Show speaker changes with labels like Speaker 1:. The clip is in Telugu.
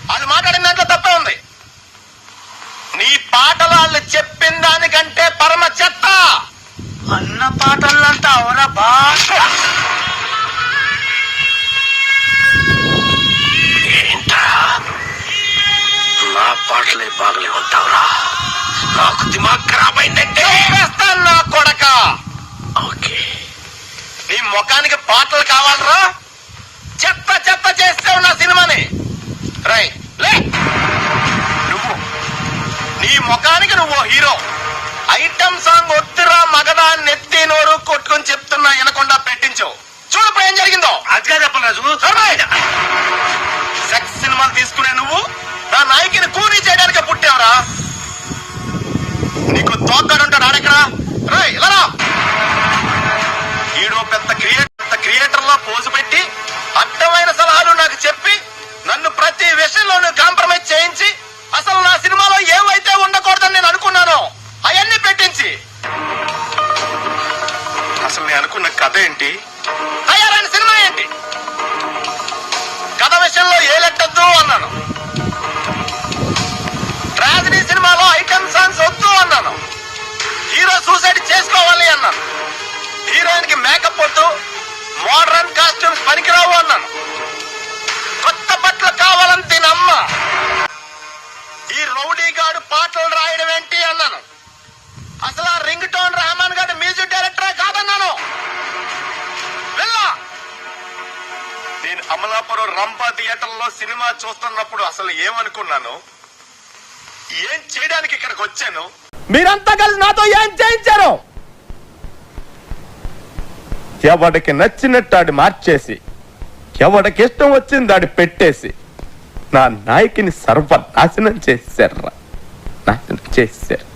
Speaker 1: వాళ్ళు మాట్లాడిన దాంట్లో తప్పే ఉంది. నీ పాటలు వాళ్ళు చెప్పిన దానికంటే పరమ చెత్త.
Speaker 2: అన్న పాటలంతా అవరా బా.
Speaker 1: ఏంటా నా పాటలే బాగలే ఉంటావురా? నాకు దిమాగ్ ఖరాబ్ అయిందంటే వేస్తాను నా కొడక. ఓకే, నీ ముఖానికి పాటలు కావాలరా? చెత్త చెత్త చేస్తావు నా సినిమాని. రై లే, నువ్వు నీ ముఖానికి నువ్వు హీరో. ఐటమ్ సాంగ్ ఒత్తిరా మగదా నెత్తి నోరు కొట్టుకొని చెప్తున్నా వినకుండా పెట్టించు. చూడు ఏం జరిగిందో.
Speaker 2: అదిగా చెప్పను రాజు.
Speaker 1: సెక్స్ సినిమాలు తీసుకునే నువ్వు నా నాయకిని కూనీ చేయడానికి పుట్టావరా? నీకు తోకాడుంటాడు ఆడెక్కడా? రాయ్ ఇలా రా. ఈడో పెద్ద క్రియేటర్ లా పోజు పెట్టి అడ్డమైన సలహాలు నాకు చెప్పి నన్ను ప్రతి విషయంలోనూ కాంప్రమైజ్ చేయించి అసలు నా సినిమాలో ఏవైతే ఉండకూడదని నేను అనుకున్నానో అవన్నీ పెట్టించి అసలు నేను అనుకున్న కథ ఏంటి, తయారైన సినిమా ఏంటి? కథ విషయంలో ఏ లెట్టద్దు అన్నాను. ట్రాజడీ సినిమాలో ఐటమ్ సాంగ్స్ వద్దు అన్నాను. హీరో సూసైడ్ చేసుకోవాలి అన్నాను. హీరోయిన్ కి మేకప్ వద్దు, మోడర్న్ కాస్ట్యూమ్స్ పనికిరావు అన్నాను. కొత్త బట్టలు కావాలని తినమ్మ. ఈ రౌడీ గాడు పాటలు రాయడం ఏంటి అన్నాను. అసలు ఆ రింగ్ టోన్ రెహమాన్ గారు మ్యూజిక్ డైరెక్టరే కాదన్నాను. వెళ్ళా. నేను అమలాపురం రంపా థియేటర్లో సినిమా చూస్తున్నప్పుడు అసలు ఏమనుకున్నాను, ఏం చేయడానికి ఇక్కడికి వచ్చాను? మీరంతా కలిసి నాతో ఏం చేయించారు? ఎవడికి నచ్చినట్టు ఆడి మార్చేసి, ఎవడికి ఇష్టం వచ్చింది ఆడి పెట్టేసి నా నాయకిని సర్వనాశనం చేశారు. నాశనం చేశారు.